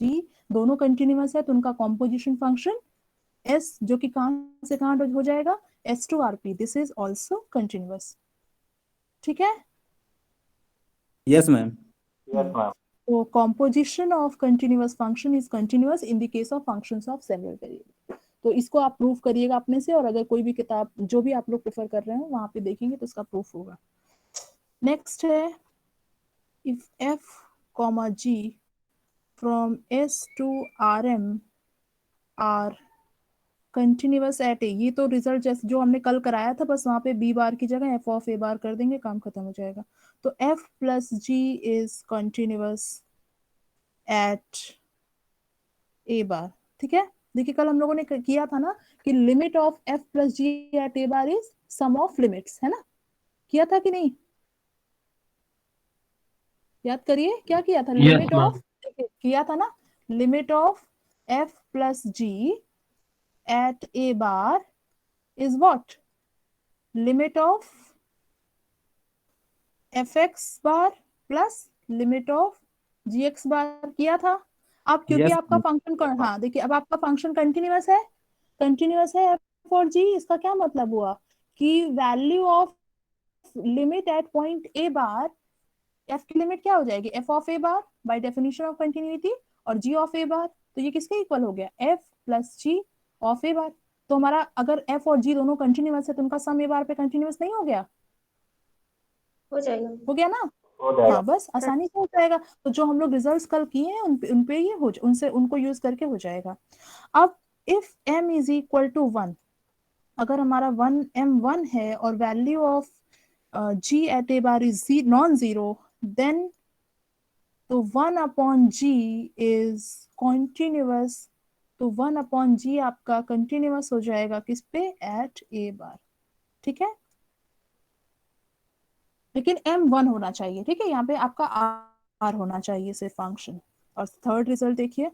जी दोनों कंटिन्यूअस है तो उनका कॉम्पोजिशन फंक्शन एस जो कि कहां से कहां हो जाएगा S to R P, this is also continuous. ठीक है। Yes ma'am. Yes ma'am. तो composition of continuous function is continuous in the case of functions of several variable. तो इसको आप प्रूफ करिएगा अपने से, और अगर कोई भी किताब जो भी आप लोग प्रेफर कर रहे हो वहां पे देखेंगे तो उसका प्रूफ होगा। नेक्स्ट है if F comma G from S to are M R continuous at A, ये तो रिजल्ट जैसे जो हमने कल कराया था, बस वहां पे बी बार की जगह एफ ऑफ ए बार कर देंगे, काम खत्म हो जाएगा। तो F plus G is continuous at A bar. ठीक है। देखिए कल हम लोगों ने किया था ना कि limit of F plus ji at A bar is sum of limits, है ना, किया था कि नहीं, याद करिए क्या किया था। Yes limit ma'am. ऑफ किया था ना, limit of F plus ji at A bar is what, limit of F X bar plus limit of G X bar, किया था। अब क्योंकि यस आपका फंक्शन, हाँ देखिए अब आपका फंक्शन कंटिन्यूअस है, कंटिन्यूअस है एफ और जी, इसका क्या मतलब हुआ कि value of limit at point A bar, F की लिमिट क्या हो जाएगी F of A bar by definition of continuity, और जी ऑफ ए बार, तो ये किसके इक्वल हो गया एफ प्लस जी ऑफ ए बार। तो हमारा अगर एफ और जी दोनों कंटिन्यूअस है तो उनका सम ए बार पे कंटिन्यूअस नहीं हो गया, हो जाएगा। हो गया ना। हो जाएगा। हाँ बस आसानी से हो जाएगा। तो जो हम लोग रिजल्ट्स कल किए हैं उन पे ये हो उनसे उनको यूज करके हो जाएगा। अब if m is equal to 1, अगर हमारा 1m 1 है और value of g at A bar is non zero, then तो 1 अपॉन g इज कॉन्टिन्यूअस, तो 1 अपॉन g आपका कंटिन्यूअस हो जाएगा किस पे एट ए बार। ठीक है, लेकिन m 1 होना चाहिए। ठीक है, यहाँ पे आपका r होना चाहिए सिर्फ फंक्शन। और थर्ड रिजल्ट देखिए,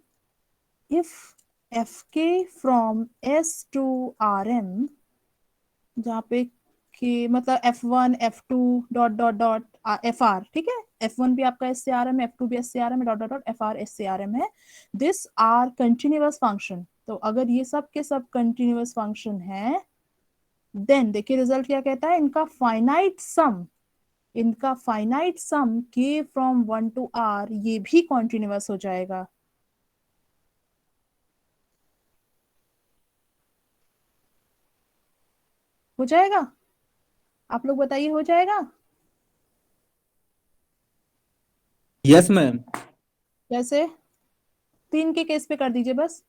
if f k from S to are m, जहाँ पे कि मतलब F1 F2 dot dot dot FR, ठीक है, F1 भी आपका एस से आर एम, F2 भी एस से are m, dot dot dot FR s से आर एम है, दिस आर कंटिन्यूअस फंक्शन। तो अगर ये सब के सब कंटिन्यूअस फंक्शन है, देन देखिए रिजल्ट क्या कहता है, इनका फाइनाइट सम, इनका finite sum k from 1 to r ये भी कॉन्टिन्यूअस हो जाएगा। हो जाएगा, आप लोग बताइए हो जाएगा। Yes ma'am. जैसे 3 के केस पे कर दीजिए बस,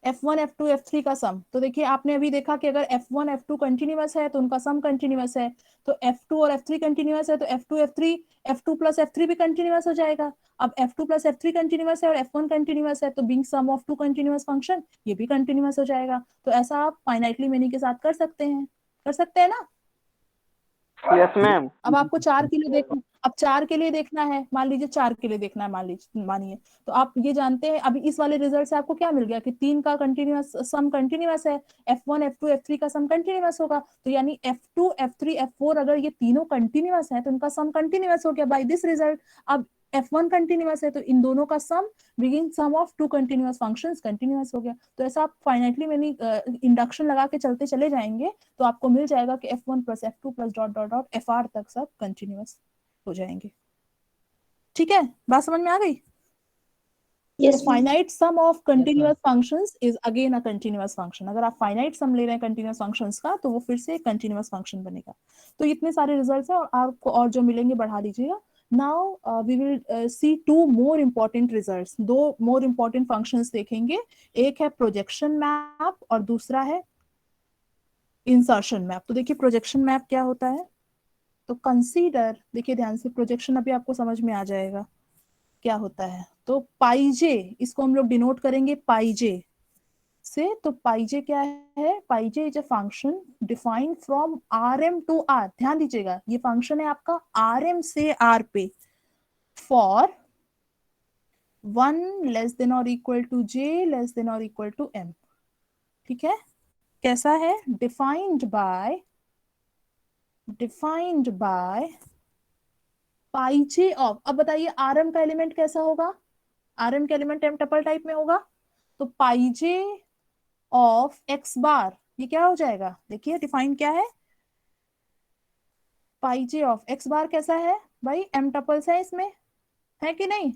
F1 F2 F3 का सम। तो देखिए आपने अभी देखा कि अगर F1 F2 कंटिन्यूअस है तो उनका सम कंटिन्यूअस है, तो F2 और F3 कंटिन्यूअस है तो F2 F3 F2 plus F3 भी कंटिन्यूअस हो जाएगा। अब F2 प्लस F3 कंटिन्यूअस है और F1 कंटिन्यूअस है, तो being sum of two continuous function ये भी कंटिन्यूअस हो जाएगा। तो ऐसा आप फाइनाइटली मेनी के साथ कर सकते हैं, कर सकते हैं ना। Yes ma'am. अब आपको 4 के लिए देखना, अब 4 के लिए देखना है, मान लीजिए 4 के लिए देखना है, मान लीजिए मानिए, तो आप ये जानते हैं अभी इस वाले रिजल्ट से आपको क्या मिल गया कि 3 का कंटिन्यूअस सम कंटिन्यूअस है, F1 F2 F3 का सम कंटिन्यूअस होगा, तो यानी F2 F3 F4 अगर ये तीनों कंटिन्यूअस है तो उनका सम कंटिन्यूअस हो गया बाय दिस रिजल्ट। अब F1 कंटिन्यूअस है तो इन दोनों का sum being sum of two continuous functions continuous हो गया। तो ऐसा आप फाइनाइटली मैंने इंडक्शन लगा के चलते चले जाएंगे तो आपको मिल जाएगा कि F1 plus F2 plus dot dot dot FR तक सब कंटिन्यूअस हो जाएंगे। ठीक है, बात समझ में आ गई। Yes ma'am. Finite sum of continuous functions is again a continuous function. अगर आप फाइनाइट सम ले रहे हैं कंटिन्यूअस फंक्शंस का तो वो फिर से कंटिन्यूअस फंक्शन बनेगा। तो इतने सारे रिजल्ट्स हैं और आपको और जो मिलेंगे बढ़ा लीजिएगा। Now we will see 2 more important results, 2 more important functions देखेंगे। एक है प्रोजेक्शन मैप और दूसरा है इंसर्शन मैप। तो देखिए प्रोजेक्शन मैप क्या होता है, तो कंसीडर, देखिए ध्यान से, प्रोजेक्शन अभी आपको समझ में आ जाएगा क्या होता है। तो पाई जे, इसको हम लोग डिनोट करेंगे पाई जे से। तो पाई जे क्या है, pi J is a function defined from R M to R. ध्यान दीजिएगा ये फंक्शन है आपका आर एम से आर पे, फॉर 1 लेस देन और equal to J less than और इक्वल टू एम। ठीक है, कैसा है, defined by pi J of. अब बताइए आर एम का एलिमेंट कैसा होगा, आरएम का एलिमेंट एम टपल टाइप में होगा, तो पाई जे ऑफ एक्स बार ये क्या हो जाएगा, देखिए डिफाइन क्या है, पाई जे ऑफ एक्स बार कैसा है भाई, एम टपल्स है इसमें, है कि नहीं,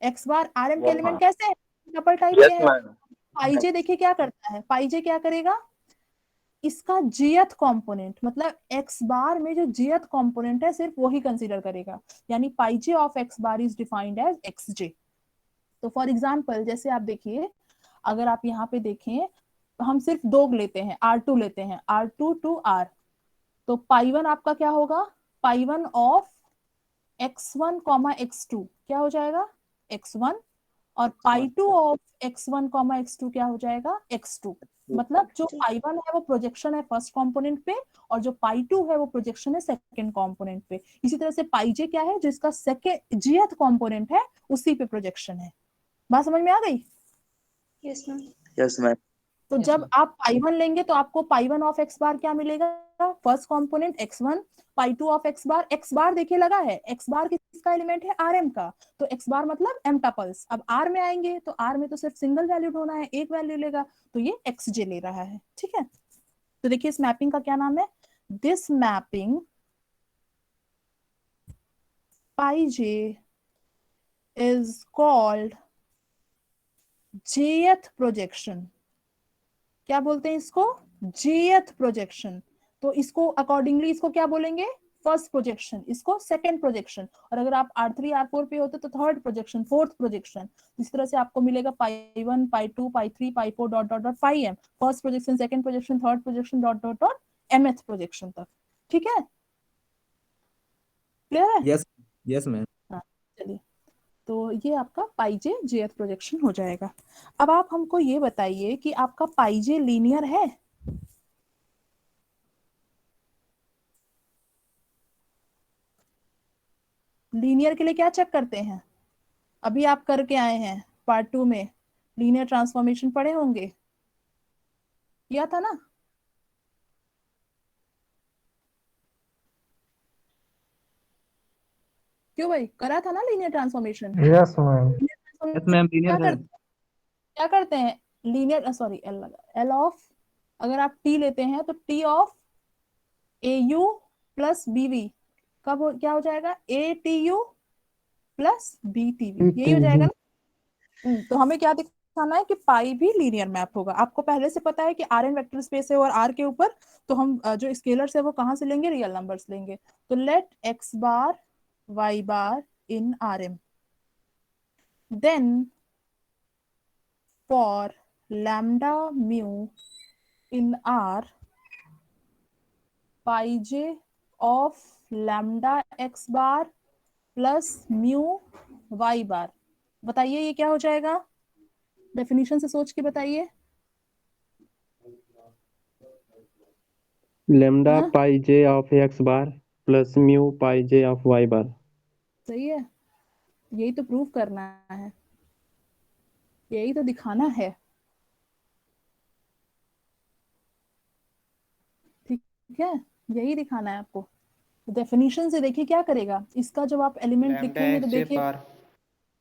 एक्स बार आरएम के Yes, एलिमेंट ma'am. कैसे हैं, टपल टाइप Yes, के हैं। ma'am. पाई जे देखिए क्या करता है, पाई जे क्या करेगा, इसका जीएथ कंपोनेंट मतलब एक्स बार में जो जीएथ कंपोनेंट है सिर्फ वही कंसीडर करेगा, यानी pi J of x bar is defined as X J. तो फॉर एग्जांपल जैसे आप देखिए, अगर आप यहाँ पे देखें, हम सिर्फ दो लेते हैं, R2 लेते हैं, R2 टू R, तो पाई वन आपका क्या होगा, पाई one of x1 comma x2 क्या हो जाएगा, x1, और पाई two of x1 comma x2 क्या हो जाएगा, x2। मतलब जो पाई वन है वो प्रोजेक्शन है फर्स्ट कंपोनेंट पे, और जो पाई टू है वो प्रोजेक्शन है सेकंड कंपोनेंट पे। इसी तरह से पाई जे क्या है, जिसका सेकंड जीएथ कंपोनेंट है उसी पे प्रोजेक्शन है। बात समझ में आ गई। Yes ma'am. Yes, ma'am. तो जब आप पाई वन लेंगे तो आपको pi one of x bar क्या मिलेगा, first component x1, pi two of x bar देखिए लगा है, एक्स बार किसका एलिमेंट है, आरएम का, तो एक्स बार मतलब एम टपल्स। अब आर में आएंगे तो आर में तो सिर्फ सिंगल वैल्यू होना है, एक वैल्यू लेगा, तो ये एक्स जे ले रहा है, ठीक है। तो देखिए इस मैपिंग का क्या नाम है, this mapping pi J is called जेथ प्रोजेक्शन। क्या बोलते हैं इसको, जेथ प्रोजेक्शन। तो इसको अकॉर्डिंगली इसको क्या बोलेंगे, फर्स्ट प्रोजेक्शन, इसको सेकंड प्रोजेक्शन, और अगर आप R3 R4 पे होते तो थर्ड प्रोजेक्शन, फोर्थ प्रोजेक्शन। इस तरह से आपको मिलेगा pi one, pi two, pi three, pi four, dot dot dot pi M, first projection, second projection, third projection, dot dot dot mth projection तक, ठीक है, क्लियर है। Yes, yes ma'am. हाँ चलिए, तो ये आपका पाई जे जेथ प्रोजेक्शन हो जाएगा। अब आप हमको ये बताइए कि आपका पाई जे लीनियर है, लीनियर के लिए क्या चेक करते हैं, अभी आप करके आए हैं पार्ट 2 में, लीनियर ट्रांसफॉर्मेशन पढ़े होंगे, किया था ना, क्यों भाई, करा था ना linear transformation. Yes ma'am. Yes linear ma'am, क्या लीनियर है। करते क्या करते हैं, लीनियर सॉरी एल लगा, एल ऑफ, अगर आप टी लेते हैं तो T of a u plus b v कब क्या हो जाएगा, a T u plus b T v, यही हो जाएगा ना। तो हमें क्या दिखाना है कि पाई भी लीनियर मैप होगा। आपको पहले से पता है कि आर एन वेक्टर स्पेस है और आर के ऊपर, तो हम जो स्केलर्स है वो कहाँ से लेंगे, रियल नंबर्स लेंगे। तो let X bar Y bar in R M, then for lambda mu in R, pi J of lambda X bar plus mu Y bar, बताइए ये क्या हो जाएगा, डेफिनेशन से सोच के बताइए। लेमडा हाँ pi J of x bar plus mu pi J of Y bar. सही है, यही तो प्रूव करना है, यही तो दिखाना है, ठीक है, यही दिखाना है आपको। डेफिनेशन से देखिए क्या करेगा, इसका जब आप एलिमेंट लैम्डा लिखेंगे तो एक्स जे देखिए, बार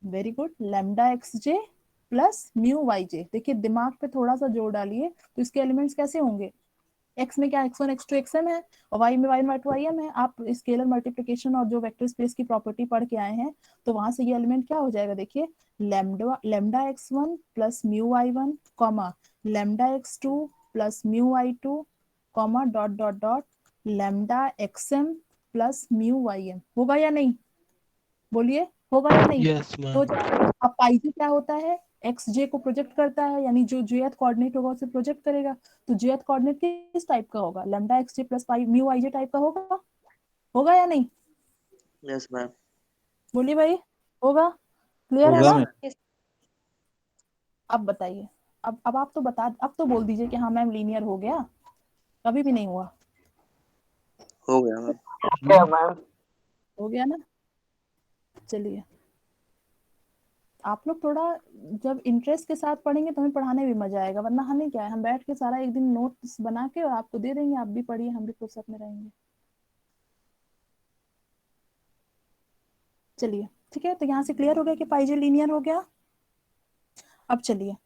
वेरी गुड, लैम्डा एक्स जे प्लस म्यू वाई जे, देखिए दिमाग पे थोड़ा सा जोर डालिए, तो इसके एलिमेंट्स कैसे होंगे, एक्स में क्या x1 x2 xm है, और y में y1 y2 ym है। आप स्केलर मल्टीप्लिकेशन और जो वेक्टर स्पेस की प्रॉपर्टी पढ़ के आए हैं, तो वहां से ये एलिमेंट क्या हो जाएगा, देखिए lambda x1 plus mu y1 comma lambda x2 plus mu y2 comma dot dot dot lambda xm plus mu ym, होगा या नहीं, बोलिए होगा या नहीं। यस तो मैम। अब पाई जे क्या होता है, एक्स जे को प्रोजेक्ट करता है, यानी जो जेथ कोऑर्डिनेट होगा उसे प्रोजेक्ट करेगा। तो जेथ कोऑर्डिनेट किस टाइप का होगा, लैम्डा एक्स जे प्लस पाई म्यू आई जे टाइप का होगा या नहीं, Yes, ma'am. बोलिए भाई, होगा, क्लियर है होगा ना। मैम। अब बताइए, अब आप तो अब तो बोल दीजिए कि हाँ मैम लीनियर हो गया, कभी भी नहीं हुआ, हो गया मैम। क्या मैम? हो गया ना। चलिए, आप लोग थोड़ा जब इंटरेस्ट के साथ पढ़ेंगे तो हमें पढ़ाने भी मजा आएगा, वरना हमें क्या है, हम बैठ के सारा एक दिन नोट्स बना के और आपको दे देंगे, आप भी पढ़िए, हम भी फुर्सत में रहेंगे। चलिए ठीक है, तो यहाँ से क्लियर हो गया कि पाई जे लीनियर हो गया। अब चलिए,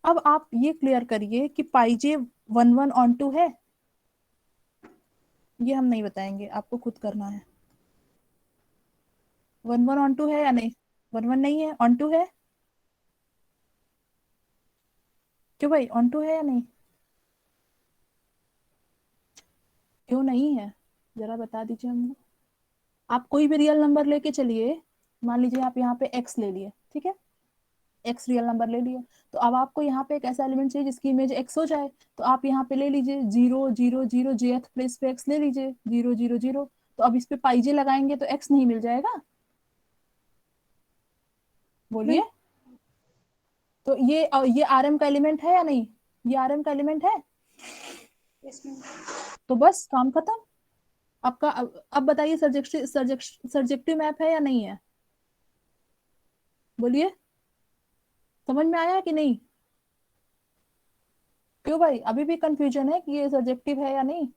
अब आप ये क्लियर करिए कि पाई जे 1 1 ऑन टू है, ये हम नहीं बताएंगे, आपको खुद करना है। 1 1 ऑन टू है या नहीं? 1 1 नहीं है, ऑन टू है। क्यों भाई, ऑन टू है या नहीं? क्यों नहीं है, जरा बता दीजिए हमको। आप कोई भी रियल नंबर लेके चलिए, मान लीजिए आप यहाँ पे x ले लिए, ठीक है, x रियल नंबर ले लिए, तो अब आपको यहाँ पे एक ऐसा एलिमेंट चाहिए जिसकी इमेज x हो जाए, तो आप यहाँ पे ले लीजिए 0 0 0, jth प्लेस पे x ले लीजिए 0 0 0। तो अब इस पे पाई जे लगाएंगे तो x नहीं मिल जाएगा? बोलिए। तो ये rm का एलिमेंट है या नहीं? ये rm का एलिमेंट है, यस मैम। तो बस काम खत्म आपका। अब बताइए सर्जेक्टिव मैप है या नहीं है? बोलिए, समझ में आया कि नहीं? क्यों भाई, अभी भी कंफ्यूजन है कि ये सर्जेक्टिव है या नहीं?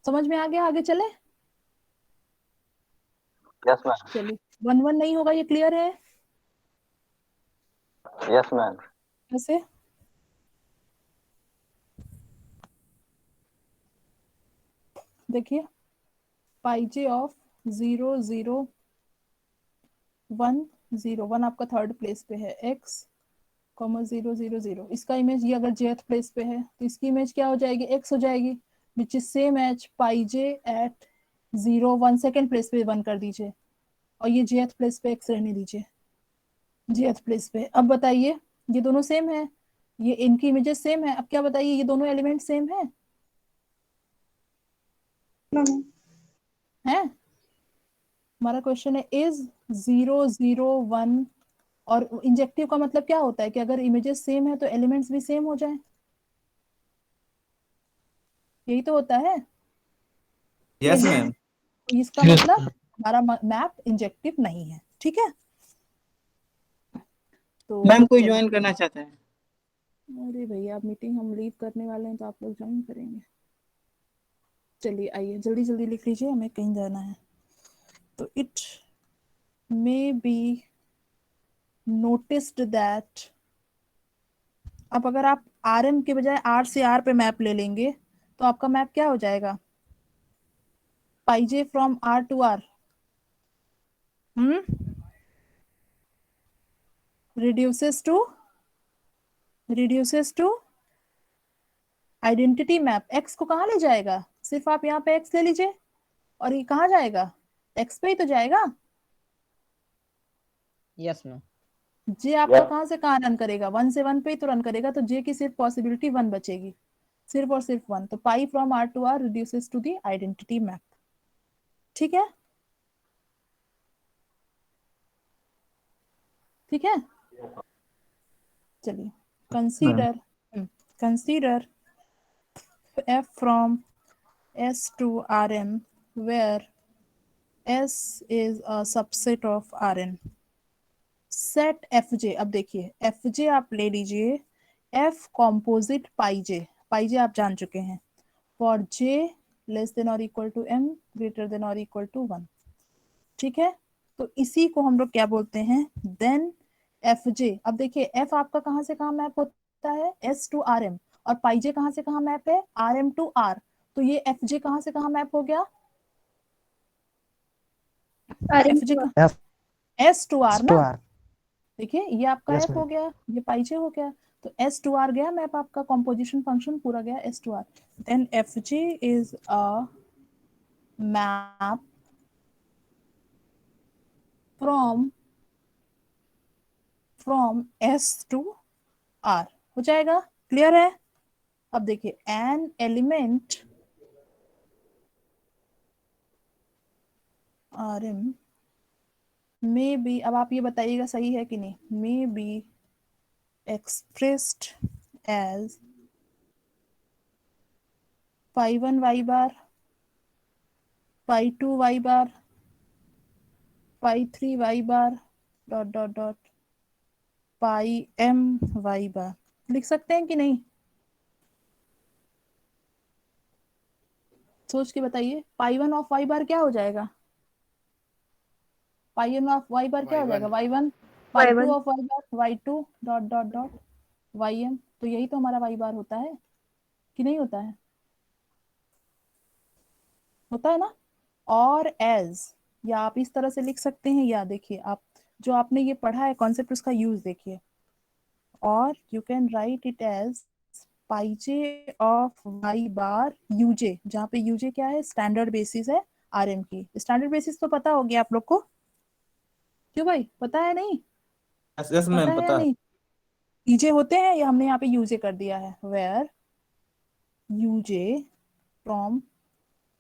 समझ में आ गया, आगे चले? Yes ma'am. चलिए, 1 1 नहीं होगा, ये क्लियर है? Yes ma'am. ऐसे देखिए, पाई जे ऑफ 0 0 1 0 1 आपका थर्ड प्लेस पे है, x 0 0 0, इसका इमेज ये अगर जेथ प्लेस पे है तो इसकी इमेज क्या हो जाएगी, x हो जाएगी, which is same as pi j at 0 1 second place पे 1 कर दीजिए, और ये जेथ प्लेस पे x रहने दीजिए, जेथ प्लेस पे। अब बताइए, ये दोनों सेम है, ये इनकी इमेजेस सेम है, अब क्या बताइए, ये दोनों एलिमेंट सेम है? हैं? हमारा क्वेश्चन है इज 0 0 1, और इंजेक्टिव का मतलब क्या होता है कि अगर इमेजेस सेम है तो एलिमेंट्स भी सेम हो जाए, यही तो होता है। Yes ma'am. इसका मतलब हमारा मैप इंजेक्टिव नहीं है, ठीक है। तो मैम कोई चलिए, ज्वाइन करना चाहता है? अरे भैया आप मीटिंग हम लीव करने वाले हैं तो आप लोग ज्वाइन करेंगे। चलिए आइए, जल्दी जल्दी लिख लीजिए, हमें कहीं जाना है। तो it may be noticed that, अब अगर आप आर एम के बजाय आर से आर पे मैप ले लेंगे तो आपका मैप क्या हो जाएगा, pi J from R to R, reduces to identity map. x को कहाँ ले जाएगा, सिर्फ आप यहाँ पे x ले लीजिए, और ये कहाँ जाएगा, x पे ही तो जाएगा। Yes ma'am. जे आपका कहाँ से कहाँ रन करेगा, 1 से 1 पे ही तो रन करेगा, तो जे की सिर्फ पॉसिबिलिटी 1 बचेगी, सिर्फ और सिर्फ 1। तो pi from R to R reduces to the identity map, ठीक है, ठीक है। चलिए, consider f from S to Rm where S is a subset of Rn, set fj। अब देखिए, fj आप ले लीजिए f कॉम्पोजिट पाई जे आप जान चुके हैं, फॉर j लेस देन और equal to m greater than और इक्वल टू 1, ठीक है। तो इसी को हम लोग क्या बोलते हैं, देन fj। अब देखिए, f आपका कहाँ से कहाँ मैप होता है, s टू rm, और पाई जे कहाँ से कहाँ मैप है, rm टू r, तो ये fj कहाँ से कहाँ मैप हो गया, fj का s टू r ना, देखिए ये आपका f हो गया, ये पाई जे हो गया, तो s टू r गया मैप, आपका कॉम्पोजिशन फंक्शन पूरा गया s to r, then fj is a map from s to r, हो जाएगा, क्लियर है। अब देखिए, an element rm may be, अब आप ये बताइएगा सही है कि नहीं, may be expressed as phi 1 y bar, phi 2 y bar, phi 3 y bar dot dot dot pi m y bar, लिख सकते हैं कि नहीं? सोच के बताइए, pi one of Y bar क्या हो जाएगा? Pi one of Y bar क्या हो जाएगा? Y one, pi two of Y bar y two dot dot dot y m. तो यही तो हमारा वाई बार होता है कि नहीं होता है? होता है ना। और एज, या आप इस तरह से लिख सकते हैं, या देखिए आप जो आपने ये पढ़ा है कॉन्सेप्ट, उसका यूज देखिए। और you can write it as pi J of Y bar U J, जहाँ पे यूजे क्या है? स्टैंडर्ड बेसिस है आरएम की। स्टैंडर्ड बेसिस तो पता हो गया आप लोग को, क्यों भाई, पता है नहीं? यस यस पता मैम, है या पता है। नहीं? ईजे होते हैं, या हमने यहाँ पे यूजे कर दिया है? Where u j from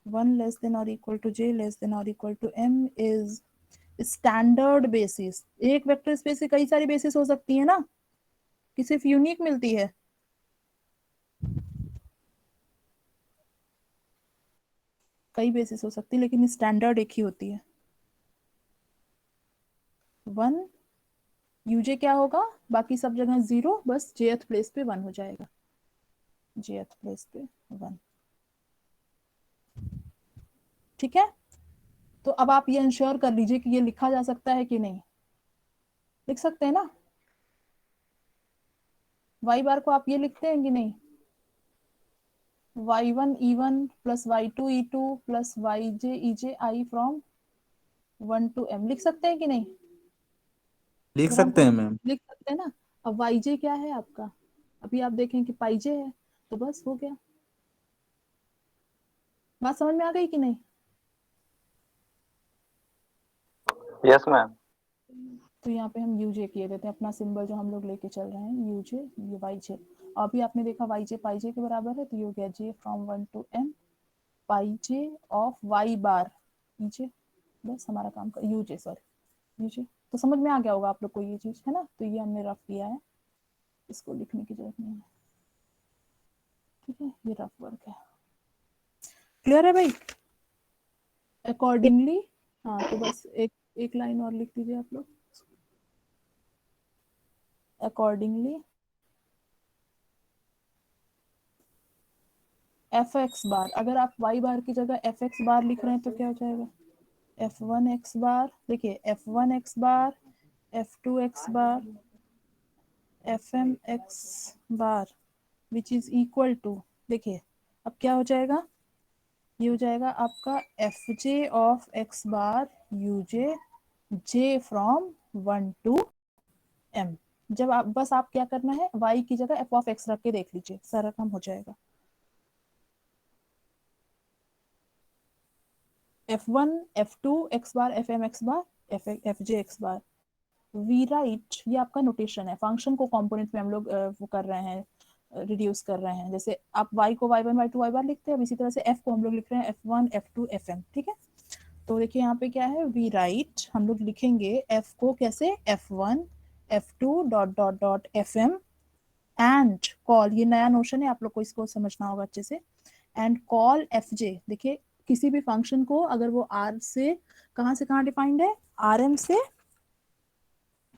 1 less than और equal to j less than और equal to m is standard basis. एक वेक्टर स्पेस से कई सारी बेसिस हो सकती है ना, कि सिर्फ यूनिक मिलती है? कई बेसिस हो सकती है, लेकिन स्टैंडर्ड एक ही होती है। 1 यूजे क्या होगा? बाकी सब जगह 0, बस jth प्लेस पे 1 हो जाएगा। jth प्लेस पे 1, ठीक है। तो अब आप ये इंश्योर कर लीजिए कि ये लिखा जा सकता है कि नहीं। लिख सकते हैं ना? वाई बार को आप ये लिखते हैं कि नहीं? y1 e1 plus y2 e2 plus yj ej i from 1 to m, लिख सकते हैं कि नहीं? लिख अगर हम सकते कुछ हैं मैम। लिख सकते हैं ना। अब yj क्या है आपका? अभी आप देखें कि पाई जे है, तो बस हो गया। बात समझ में आ गई कि नहीं? Yes ma'am. तो यहाँ पे हम यूजे किए देते हैं, अपना सिंबल जो हम लोग लेके चल रहे हैं यूजे, ये yj। अभी आपने देखा yj पाई जे के बराबर है, तो ये हो गया j from 1 to m pi J of y bar ej। बस हमारा काम का यूजे, सॉरी यूजे। तो समझ में आ गया होगा आप लोग को ये चीज, है ना। तो ये हमने रफ किया है, इसको लिखने की जरूरत नहीं है, ठीक है। ये रफ वर्क है, क्लियर है भाई? अकॉर्डिंगली, हाँ तो बस एक लाइन और लिख दीजिए आप लोग। अकॉर्डिंगली एफ एक्स बार, अगर आप वाई बार की जगह एफ एक्स बार लिख रहे हैं तो क्या हो जाएगा? एफ वन एक्स बार, देखिए f one x bar, f two x bar, f m x bar which is equal to, देखिए अब क्या हो जाएगा? ये हो जाएगा आपका f j of x bar u j, j from 1 to m। जब आप, बस आप क्या करना है, y की जगह f ऑफ x रख के देख लीजिए, सारा काम हो जाएगा। f1 f2 x बार fm x बार fj x बार। वी राइट, ये आपका नोटेशन है। फंक्शन को कंपोनेंट में हम लोग वो कर रहे हैं, रिड्यूस कर रहे हैं। जैसे आप y को y1 y2 y बार लिखते हैं, अब इसी तरह से f को हम लोग लिख रहे हैं f1 f2 fm, ठीक है। तो देखिए यहाँ पे क्या है, वी राइट, हम लोग लिखेंगे f को कैसे, f1 f2 dot dot dot fm and call, ये नया नोशन है, आप लोग को इसको समझना होगा अच्छे से। एंड कॉल एफ जे, देखिए किसी भी फंक्शन को अगर वो आर से कहाँ डिफाइंड है, आर एम से,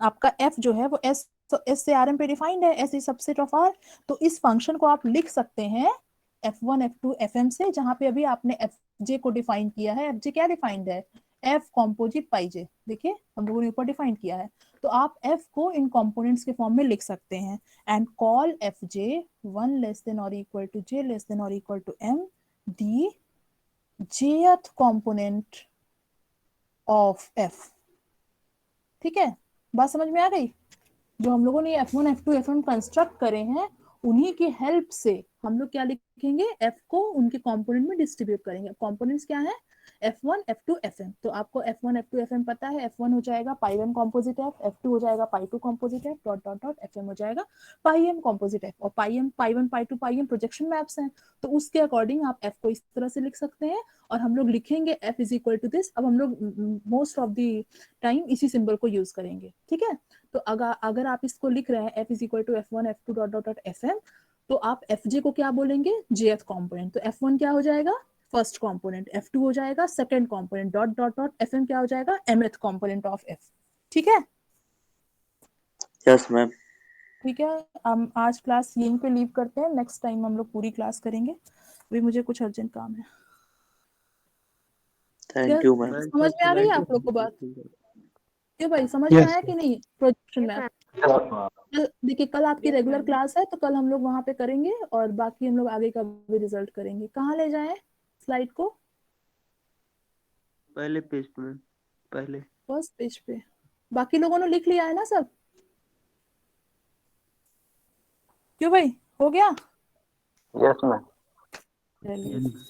आपका एफ जो है वो एस, तो एस से आर एम पे डिफाइंड है, S is subset of R. तो इस फंक्शन को आप लिख सकते हैं F one F two F M से, जहां पे अभी आपने एफ जे को डिफाइन किया है। एफ जे क्या डिफाइंड है? एफ कॉम्पोजिट पाई जे, देखिए हम लोगों ने ऊपर डिफाइन किया है। तो आप एफ को इन कंपोनेंट्स के फॉर्म में लिख सकते हैं। And call f j 1 less than और equal to j less than और equal to m the jth component of f, ठीक है। बात समझ में आ गई? जो हम लोगों ने F1 F2 Fm कंस्ट्रक्ट करे हैं, उन्हीं की हेल्प से हम लोग क्या लिखेंगे, F को उनके कंपोनेंट में डिस्ट्रीब्यूट करेंगे। कंपोनेंट्स क्या है? F1 F2 Fm। तो आपको F1 F2 Fm पता है, F1 हो जाएगा pi one composite F, F2 हो जाएगा pi two composite F dot dot dot, Fm हो जाएगा पाई एम कॉम्पोजिट F। और pi m, pi one pi two pi m projection maps हैं, तो उसके अकॉर्डिंग आप F को इस तरह से लिख सकते हैं। और हम लोग लिखेंगे F is equal to this. अब हम लोग मोस्ट ऑफ द टाइम इसी सिंबल को यूज करेंगे, ठीक है। तो अगर आप इसको लिख रहे हैं f is equal to f1 f2 dot dot dot fm, तो आप fj को क्या बोलेंगे, jth कंपोनेंट। तो f1 क्या हो जाएगा, फर्स्ट कंपोनेंट, f2 हो जाएगा second component, dot dot dot fm क्या हो जाएगा, mth कंपोनेंट ऑफ f, ठीक है। Yes ma'am. ठीक है, हम आज क्लास यहीं पे लीव करते हैं, नेक्स्ट टाइम हम लोग पूरी क्लास करेंगे। अभी मुझे कुछ अर्जेंट काम है। Thank you ma'am. समझ में आ रही है आप लोग को बात? क्यों भाई, समझ में आया कि नहीं प्रोजेक्शन में? देखिए कल आपकी रेगुलर क्लास है तो कल हम लोग वहां पे करेंगे और बाकी हम लोग आगे का भी रिजल्ट करेंगे। कहाँ ले जाएं स्लाइड को? पहले पेज पे मैम, पहले। फर्स्ट पेज पे। बाकी लोगों ने लिख लिया है ना सब? क्यों भाई, हो गया? Yes ma'am. चलिए। Yes ma'am.